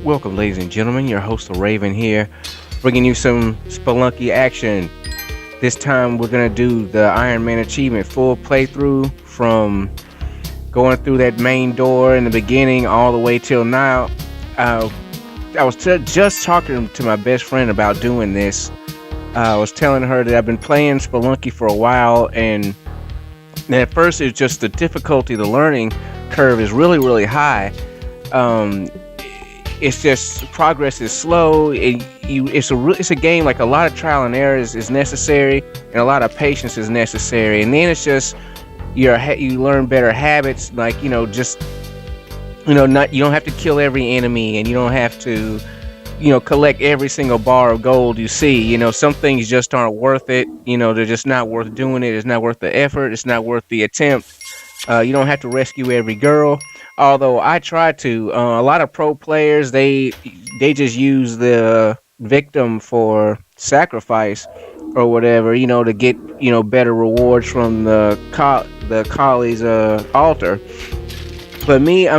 Welcome, ladies and gentlemen. Your host, the Raven here, bringing you some Spelunky action. This time, we're gonna do the Ironman Achievement full playthrough from going through that main door in the beginning all the way till now. I was just talking to my best friend about doing this. I was telling her that I've been playing Spelunky for a while, and at first it's just the difficulty, the learning curve is really, really high. It's just progress is slow. It's a game like a lot of trial and error is necessary, and a lot of patience is necessary. And then it's just you learn better habits, like you don't have to kill every enemy, and you don't have to collect every single bar of gold you see. Some things just aren't worth it. They're just not worth doing it. It's not worth the effort. It's not worth the attempt. You don't have to rescue every girl. Although I try to, a lot of pro players, they just use the victim for sacrifice or whatever, to get, better rewards from the Kali's altar. But me, I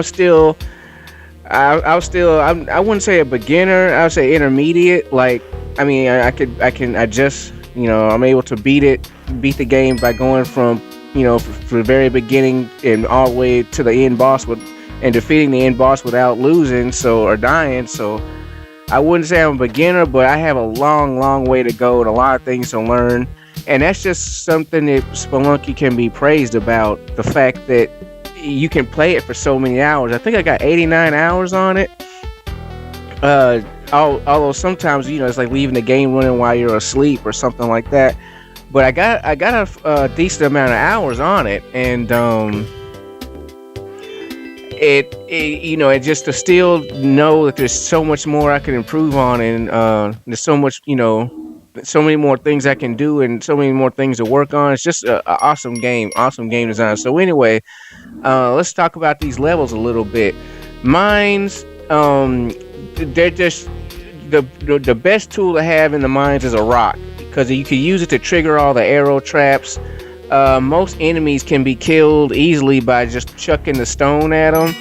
wouldn't say a beginner. I would say intermediate. I'm able to beat the game by going from from the very beginning and all the way to the end boss and defeating the end boss without losing or dying. So I wouldn't say I'm a beginner, but I have a long way to go and a lot of things to learn. And that's just something that Spelunky can be praised about, the fact that you can play it for so many hours. I think I got 89 hours on it. Although sometimes, it's like leaving the game running while you're asleep or something like that. But I got a decent amount of hours on it, and it just to still know that there's so much more I can improve on, and there's so much, so many more things I can do, and so many more things to work on. It's just an awesome game design. So anyway, let's talk about these levels a little bit. Mines, they're just the best tool to have in the mines is a rock, because you can use it to trigger all the arrow traps. Most enemies can be killed easily by just chucking the stone at them,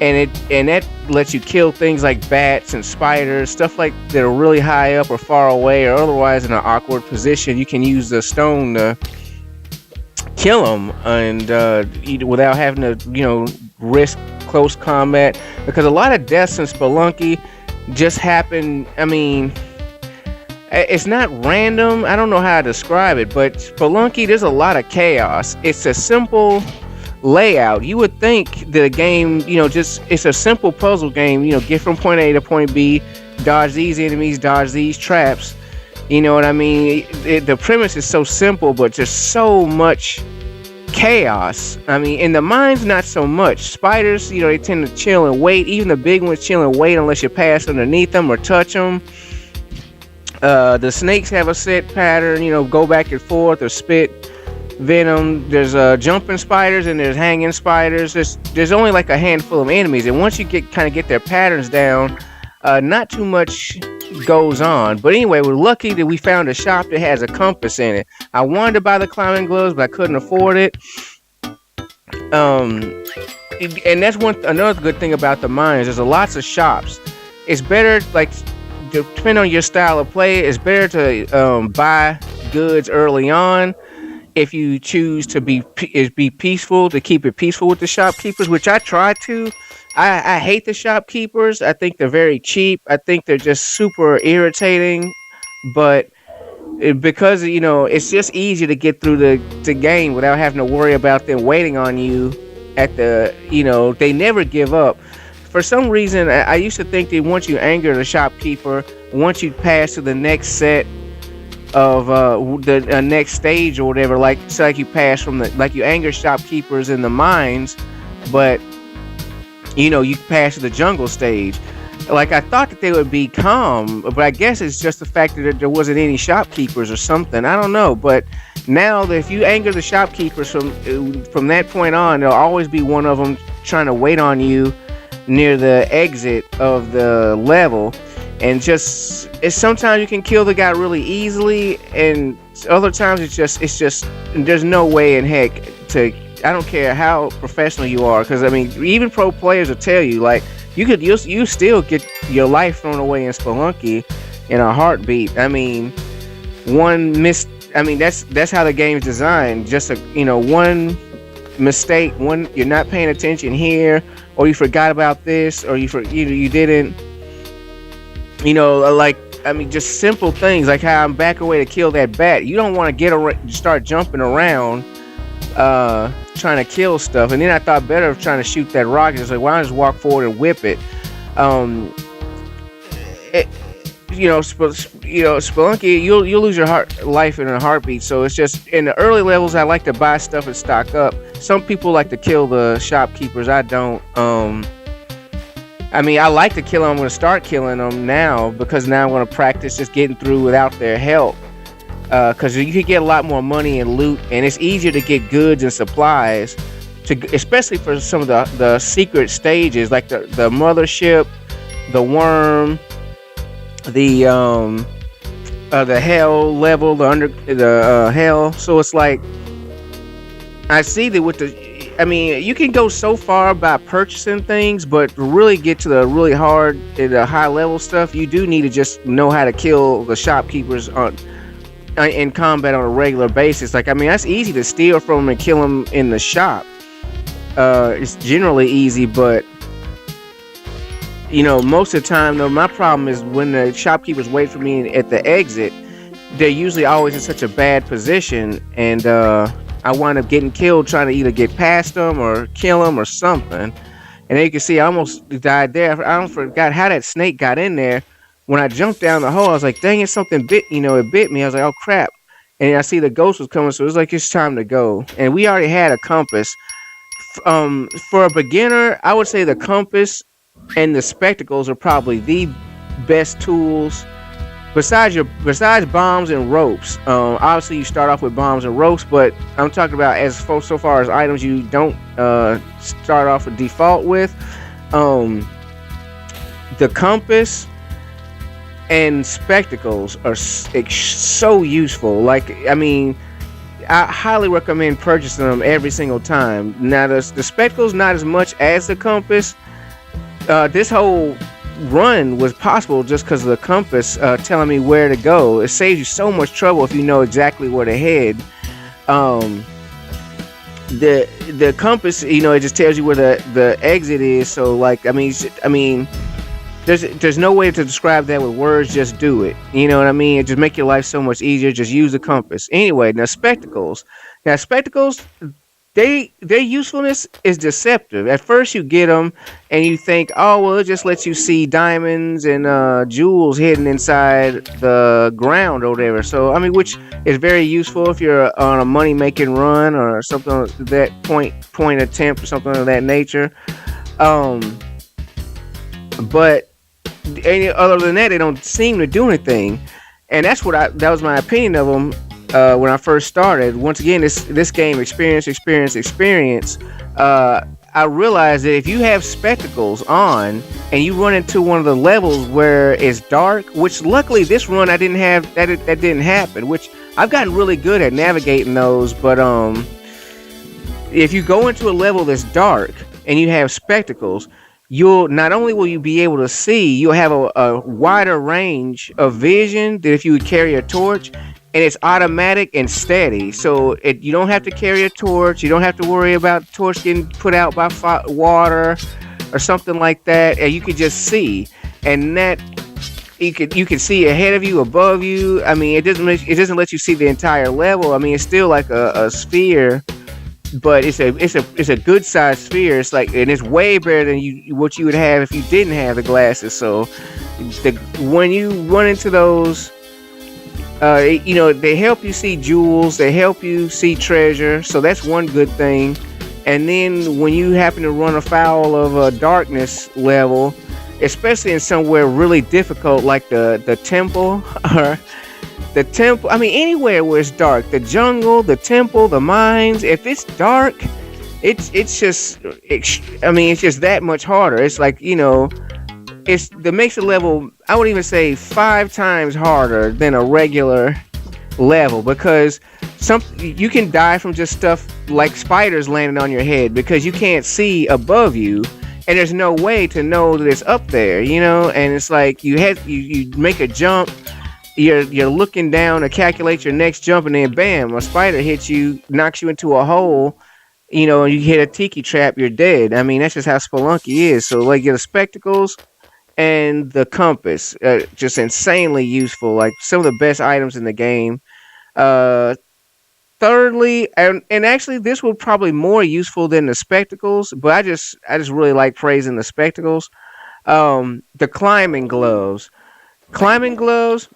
and that lets you kill things like bats and spiders, stuff like that are really high up or far away or otherwise in an awkward position. You can use the stone to kill them, and without having to risk close combat, because a lot of deaths in Spelunky just happen. It's not random. I don't know how to describe it, but Spelunky, there's a lot of chaos. It's a simple layout. You would think that a game, it's a simple puzzle game, get from point A to point B, dodge these enemies, dodge these traps. You know what I mean? The premise is so simple, but there's so much chaos. In the mines, not so much. Spiders, they tend to chill and wait. Even the big ones chill and wait unless you pass underneath them or touch them. The snakes have a set pattern, go back and forth or spit venom. There's jumping spiders and there's hanging spiders. There's only like a handful of enemies, and once you get their patterns down, not too much goes on. But anyway, we're lucky that we found a shop that has a compass in it. I wanted to buy the climbing gloves, but I couldn't afford it. And that's another good thing about the mines. There's lots of shops. It's better, depending on your style of play, it's better to buy goods early on if you choose to be peaceful, to keep it peaceful with the shopkeepers, which I try to. I hate the shopkeepers. I think they're very cheap. I think they're just super irritating, but because it's just easy to get through the game without having to worry about them waiting on you at the they never give up. For some reason, I used to think that once you anger the shopkeeper, once you pass to the next set of the next stage or whatever, like you pass from you anger shopkeepers in the mines, but you pass to the jungle stage. I thought that they would be calm, but I guess it's just the fact that there wasn't any shopkeepers or something. I don't know, but now that if you anger the shopkeepers from that point on, there'll always be one of them trying to wait on you near the exit of the level, and sometimes you can kill the guy really easily, and other times it's just there's no way in heck to. I don't care how professional you are, because even pro players will tell you, you still get your life thrown away in Spelunky in a heartbeat. I mean, one miss. I mean, that's how the game's designed. Just one mistake, you're not paying attention here, or you forgot about this, or you didn't. Like, I mean, just simple things like how I'm back away to kill that bat. You don't want to start jumping around, trying to kill stuff. And then I thought better of trying to shoot that rocket. It's like, why don't I just walk forward and whip it? Spelunky, you'll lose your life in a heartbeat. So it's just in the early levels, I like to buy stuff and stock up. Some people like to kill the shopkeepers. I don't. I mean, I like to kill them. I'm going to start killing them now because now I'm going to practice just getting through without their help. Because you can get a lot more money and loot, and it's easier to get goods and supplies, especially for some of the secret stages, like the mothership, the worm, the hell level, the hell. So it's like, I see that I mean, you can go so far by purchasing things, but to really get to the really hard, the high level stuff, you do need to just know how to kill the shopkeepers in combat on a regular basis. Like, I mean, that's easy to steal from them and kill them in the shop. It's generally easy, but most of the time, though, my problem is when the shopkeepers wait for me at the exit, they're usually always in such a bad position, and I wind up getting killed trying to either get past them or kill them or something. And then you can see I almost died there. I forgot how that snake got in there. When I jumped down the hole, I was like, dang it, something bit, it bit me. I was like, oh crap. And I see the ghost was coming, so it was like, it's time to go. And we already had a compass. For a beginner, I would say the compass and the spectacles are probably the best tools. Besides bombs and ropes. Obviously you start off with bombs and ropes, but I'm talking about so far as items you don't start off with default with. The compass and spectacles are so useful. Like, I mean, I highly recommend purchasing them every single time. Now the spectacles not as much as the compass. This whole run was possible just because of the compass telling me where to go. It saves you so much trouble if you know exactly where to head. The compass, it just tells you where the exit is. So, like, I mean, there's no way to describe that with words. Just do it. You know what I mean? It just make your life so much easier. Just use the compass. Anyway, now spectacles. Their usefulness is deceptive. At first you get them and you think, oh, well, it just lets you see diamonds and jewels hidden inside the ground or whatever. So, I mean, which is very useful if you're on a money-making run or something like that, point attempt or something of that nature. But other than that, they don't seem to do anything. And that was my opinion of them. When I first started, once again, this game experience. I realized that if you have spectacles on and you run into one of the levels where it's dark, which luckily this run I didn't have that didn't happen. Which I've gotten really good at navigating those, but if you go into a level that's dark and you have spectacles, you'll not only will you be able to see, you'll have a wider range of vision than if you would carry a torch. And it's automatic and steady, so you don't have to carry a torch. You don't have to worry about the torch getting put out by water or something like that. And you can just see, and that you can see ahead of you, above you. I mean, it doesn't let you see the entire level. I mean, it's still like a sphere, but it's a good sized sphere. It's like, and it's way better than what you would have if you didn't have the glasses. So when you run into those. They help you see jewels, they help you see treasure, so that's one good thing. And then when you happen to run afoul of a darkness level, especially in somewhere really difficult like the temple or I mean, anywhere where it's dark, the jungle, the temple, the mines, if it's dark, it's just that much harder. It's like, that makes the level, I would even say 5 times harder than a regular level, because you can die from just stuff like spiders landing on your head because you can't see above you, and there's no way to know that it's up there, and it's like you make a jump, you're looking down to calculate your next jump, and then bam, a spider hits you, knocks you into a hole, and you hit a tiki trap, you're dead. I mean, that's just how Spelunky is. So like, get the spectacles and the compass, just insanely useful, like some of the best items in the game. uh Thirdly, and actually this would probably more useful than the spectacles, but I just really like praising the spectacles. The climbing gloves. Climbing gloves.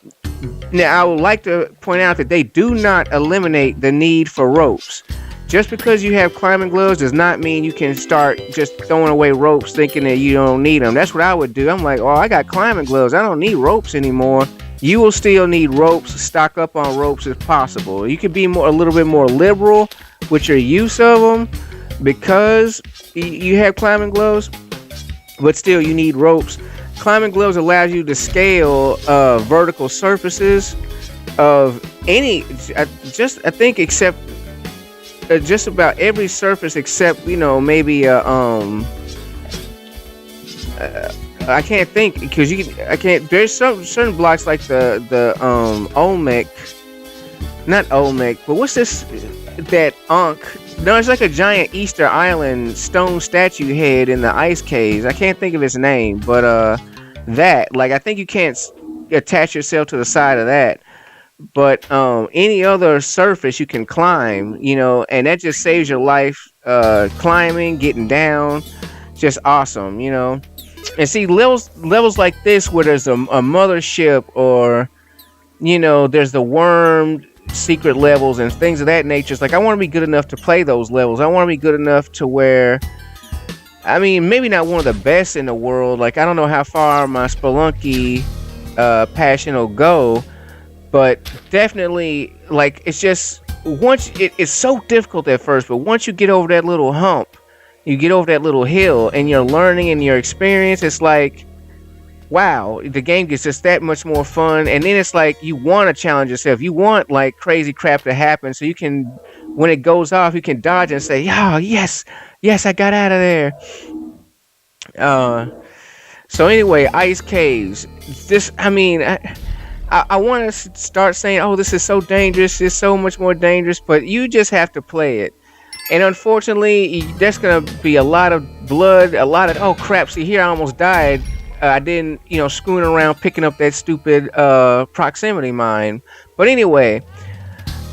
Now, I would like to point out that they do not eliminate the need for ropes. Just because you have climbing gloves does not mean you can start just throwing away ropes thinking that you don't need them. That's what I would do. I'm like, oh, I got climbing gloves. I don't need ropes anymore. You will still need ropes. Stock up on ropes if possible. You could be a little bit more liberal with your use of them because you have climbing gloves, but still you need ropes. Climbing gloves allows you to scale vertical surfaces of any, I think, except just about every surface except maybe I can't think because I can't. There's some certain blocks like the Olmec, not Olmec, but what's this? That Ankh. No, it's like a giant Easter Island stone statue head in the ice caves. I can't think of its name, but that, like, I think you can't attach yourself to the side of that. But any other surface you can climb, and that just saves your life. Climbing, getting down, just awesome, And see, levels like this where there's a mothership, or there's the worm secret levels and things of that nature. It's like, I want to be good enough to play those levels. I want to be good enough to where, I mean, maybe not one of the best in the world. Like, I don't know how far my Spelunky passion will go, but definitely, like, it's just it's so difficult at first, but once you get over that little hump, you get over that little hill, and you're learning and your experience, it's like, wow, the game gets just that much more fun. And then it's like, you want to challenge yourself. You want, like, crazy crap to happen, so you can, when it goes off, you can dodge and say, oh, yes, I got out of there. So anyway, ice caves. I want to start saying, oh, this is so dangerous. It's so much more dangerous, but you just have to play it. And unfortunately, there's going to be a lot of blood, a lot of, oh crap, see here, I almost died. I didn't, screwing around picking up that stupid proximity mine. But anyway,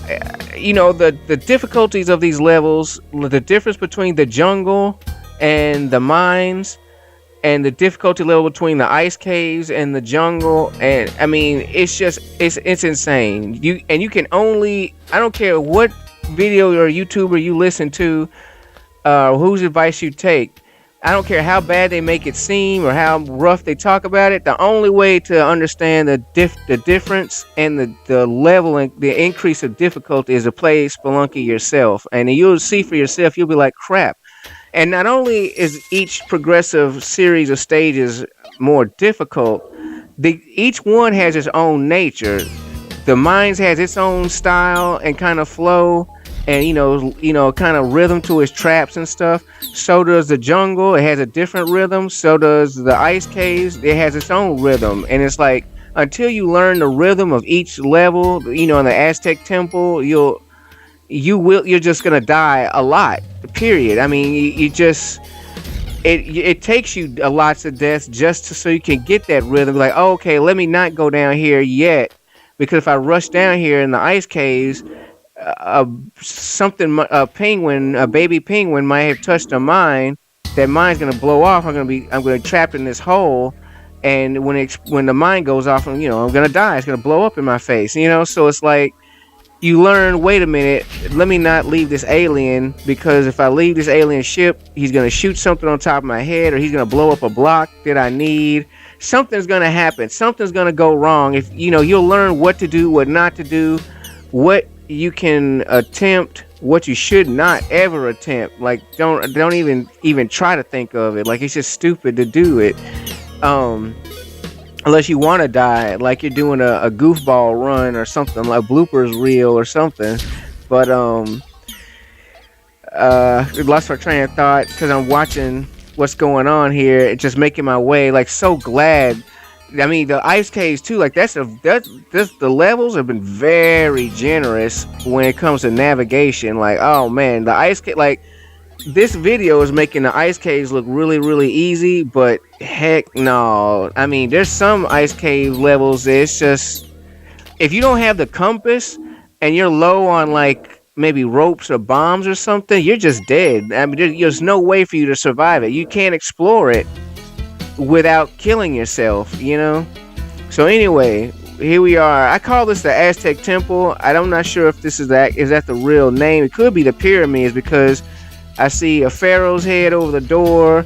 the difficulties of these levels, the difference between the jungle and the mines, and the difficulty level between the ice caves and the jungle, and I mean, it's insane. You can only, I don't care what video or YouTuber you listen to, whose advice you take, I don't care how bad they make it seem or how rough they talk about it. The only way to understand the difference and the level and the increase of difficulty is to play Spelunky yourself, and you'll see for yourself. You'll be like, crap. And not only is each progressive series of stages more difficult, each one has its own nature. The mines has its own style and kind of flow, and kind of rhythm to its traps and stuff. So does the jungle. It has a different rhythm. So does the ice caves. It has its own rhythm. And it's like, until you learn the rhythm of each level, in the Aztec temple, you're just gonna die a lot. Period. I mean, it takes you a lots of deaths just so you can get that rhythm. Like, oh, okay, let me not go down here yet, because if I rush down here in the ice caves, a baby penguin might have touched a mine. That mine's gonna blow off. I'm gonna be trapped in this hole, and when the mine goes off, I'm gonna die. It's gonna blow up in my face. So it's like, you learn, wait a minute, let me not leave this alien, because if I leave this alien ship, he's going to shoot something on top of my head, or he's going to blow up a block that I need. Something's going to happen. Something's going to go wrong. If you'll learn what to do, what not to do, what you can attempt, what you should not ever attempt. Like, don't even try to think of it. Like, it's just stupid to do it. Unless you want to die, like you're doing a goofball run or something, like bloopers reel or something. But lost my train of thought because I'm watching what's going on here, just making my way. Like, so glad. I mean, the ice caves too. Like, the levels have been very generous when it comes to navigation. Like, oh man, the ice cave. Like, this video is making the ice caves look really, really easy. But heck no. I mean, there's some ice cave levels. It's just, if you don't have the compass and you're low on like maybe ropes or bombs or something, you're just dead. I mean, there's no way for you to survive it. You can't explore it without killing yourself, you know? So anyway, here we are. I call this the Aztec Temple. I'm not sure if this is that the real name. It could be the pyramids because I see a pharaoh's head over the door.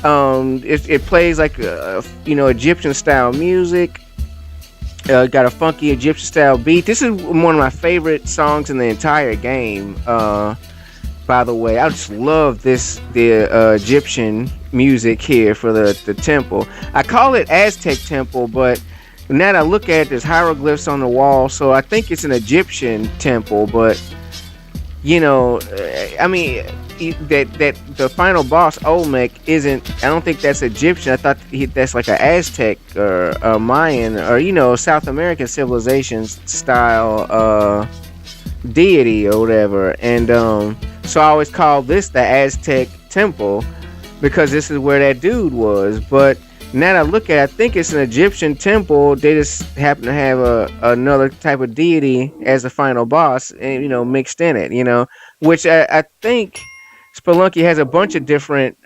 It plays like Egyptian style music. Got a funky Egyptian style beat. This is one of my favorite songs in the entire game. By the way, I just love the Egyptian music here for the temple. I call it Aztec Temple, but now that I look at it, there's hieroglyphs on the wall, so I think it's an Egyptian temple. But I mean, that the final boss Olmec isn't. I don't think that's Egyptian. I thought that's like an Aztec or a Mayan or South American civilization style deity or whatever. And so I always call this the Aztec Temple because this is where that dude was. But now that I look at it, I think it's an Egyptian temple. They just happen to have another type of deity as the final boss, and mixed in it. Which I think Spelunky has a bunch of different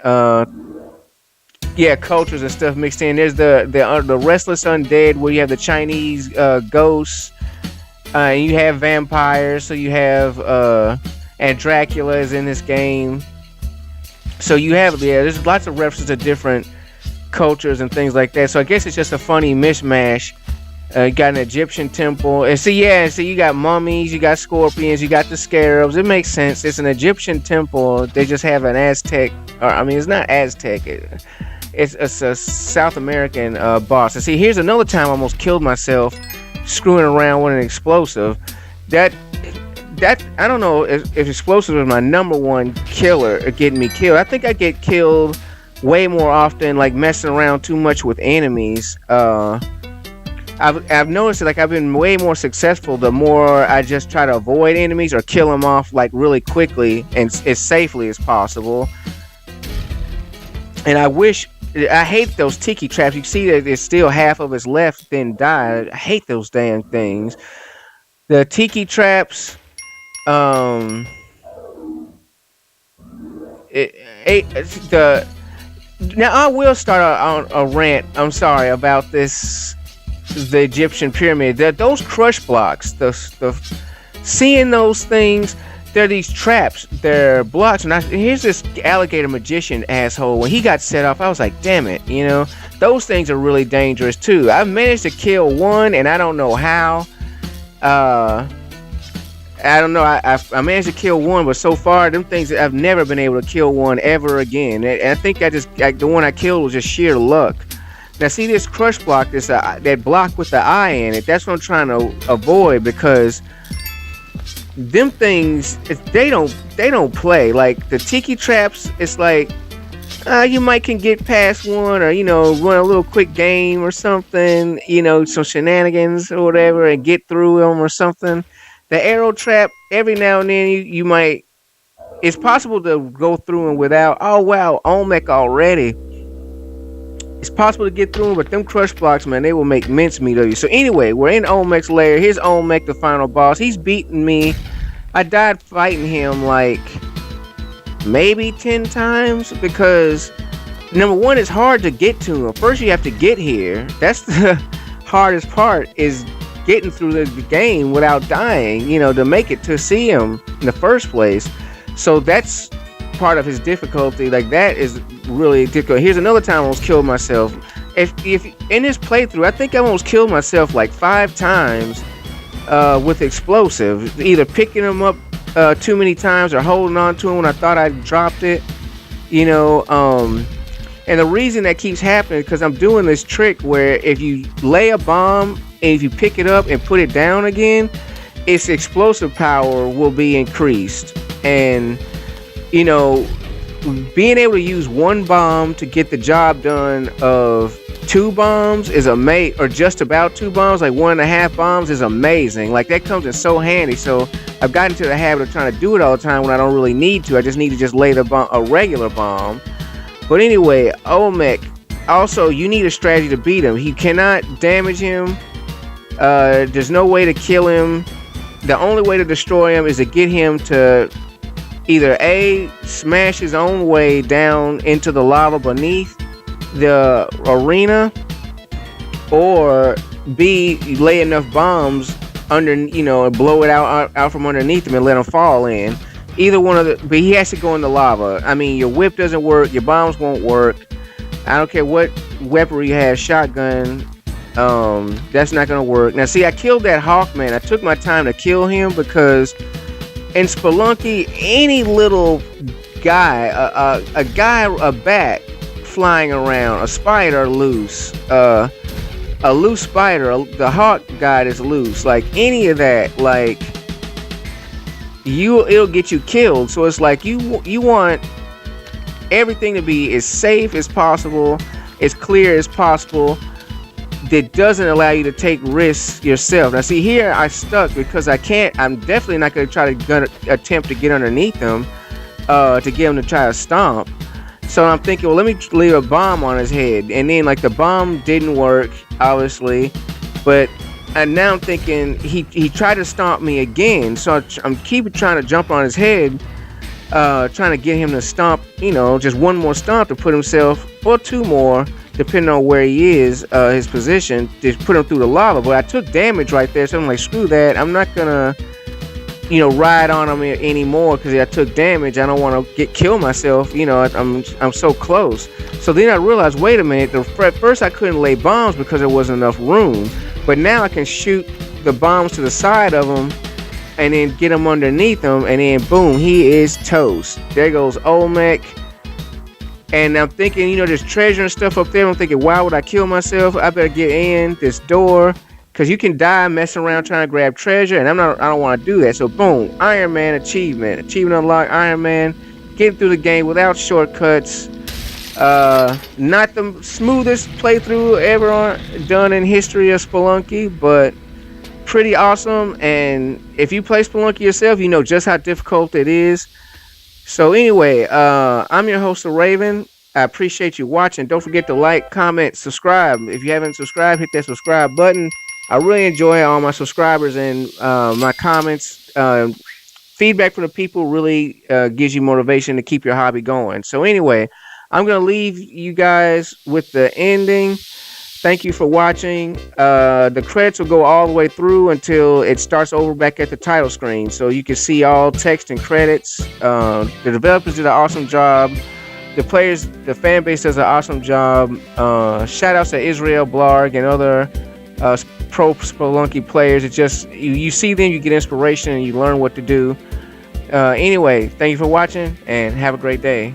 cultures and stuff mixed in. There's the restless undead, where you have the Chinese ghosts, and you have vampires. So you have and Dracula is in this game. So you have there's lots of references to different cultures and things like that. So I guess it's just a funny mishmash. You got an Egyptian temple, and see you got mummies, you got scorpions, you got the scarabs. It makes sense. It's an Egyptian temple. They just have an Aztec, it's not Aztec. It's a South American boss. And see, here's another time I almost killed myself screwing around with an explosive. That I don't know if explosive is my number one killer or getting me killed. I think I get killed way more often like messing around too much with enemies. I've noticed that, like, I've been way more successful the more I just try to avoid enemies or kill them off like really quickly and as safely as possible. And I hate those tiki traps. You can see that there's still half of us left then die. I hate those damn things. The tiki traps, now I will start a rant. I'm sorry about this. The Egyptian pyramid. Those crush blocks. Seeing those things. They're these traps. They're blocks. And here's this alligator magician asshole. When he got set off, I was like, damn it. Those things are really dangerous too. I've managed to kill one, and I don't know how. I don't know. I managed to kill one, but so far, them things, I've never been able to kill one ever again. And I think the one I killed was just sheer luck. Now, see this crush block, that block with the eye in it. That's what I'm trying to avoid, because them things, they don't play. Like the tiki traps, it's like you might can get past one, or run a little quick game or something. Some shenanigans or whatever, and get through them or something. The arrow trap, every now and then you might. It's possible to go through them without. Oh wow, Olmec already. It's possible to get through them, but them crush blocks, man, they will make mincemeat of you. So anyway, we're in Olmec's lair. Here's Olmec, the final boss. He's beating me. I died fighting him like maybe 10 times because number one, it's hard to get to him. First, you have to get here. That's the hardest part, is getting through the game without dying, to make it to see him in the first place. So that's part of his difficulty. Like, that is really difficult. Here's another time I almost killed myself. If in this playthrough, I think I almost killed myself like 5 times with explosive, either picking them up too many times or holding on to them when I thought I dropped it. And the reason that keeps happening is because I'm doing this trick where if you lay a bomb and if you pick it up and put it down again, its explosive power will be increased. And being able to use one bomb to get the job done of two bombs is amazing, or just about two bombs, like 1.5 bombs is amazing. Like that comes in so handy. So I've gotten into the habit of trying to do it all the time when I don't really need to. I just need to just lay a regular bomb. But anyway, Olmec, also you need a strategy to beat him. He cannot damage him. There's no way to kill him. The only way to destroy him is to get him to either A, smash his own way down into the lava beneath the arena, or B, lay enough bombs under, and blow it out from underneath him and let him fall in. Either one of the, but he has to go in the lava. I mean, your whip doesn't work, your bombs won't work. I don't care what weaponry you have, shotgun, that's not gonna work. Now see, I killed that Hawkman. I took my time to kill him because in Spelunky, any little guy, a bat flying around, a spider loose, a loose spider, the hawk guy is loose, like any of that, like it'll get you killed. So it's like you want everything to be as safe as possible, as clear as possible, that doesn't allow you to take risks yourself. Now see, here I stuck because I can't. I'm definitely not going to try to attempt to get underneath them to get him to try to stomp. So I'm thinking, well, let me leave a bomb on his head, and then like the bomb didn't work, obviously, but now I'm thinking he tried to stomp me again. So I'm keep trying to jump on his head, trying to get him to stomp, just one more stomp to put himself, or two more, depending on where he is, his position, to put him through the lava. But I took damage right there, so I'm like, screw that. I'm not gonna, ride on him anymore because I took damage. I don't want to kill myself. I'm so close. So then I realized, wait a minute. At first I couldn't lay bombs because there wasn't enough room, but now I can shoot the bombs to the side of him and then get him underneath him, and then boom, he is toast. There goes Olmec. And I'm thinking, there's treasure and stuff up there. I'm thinking, why would I kill myself? I better get in this door, because you can die messing around trying to grab treasure, and I don't want to do that. So boom, Ironman Achievement unlocked. Ironman, getting through the game without shortcuts. Not the smoothest playthrough ever done in history of Spelunky, but pretty awesome. And if you play Spelunky yourself, you know just how difficult it is. So anyway, I'm your host, The Raven. I appreciate you watching. Don't forget to like, comment, subscribe. If you haven't subscribed, hit that subscribe button. I really enjoy all my subscribers and my comments. Feedback from the people really gives you motivation to keep your hobby going. So anyway, I'm going to leave you guys with the ending. Thank you for watching. The credits will go all the way through until it starts over back at the title screen. So you can see all text and credits. The developers did an awesome job. The players, the fan base does an awesome job. Shout outs to Israel, Blarg, and other pro Spelunky players. It's just, you see them, you get inspiration, and you learn what to do. Anyway, thank you for watching, and have a great day.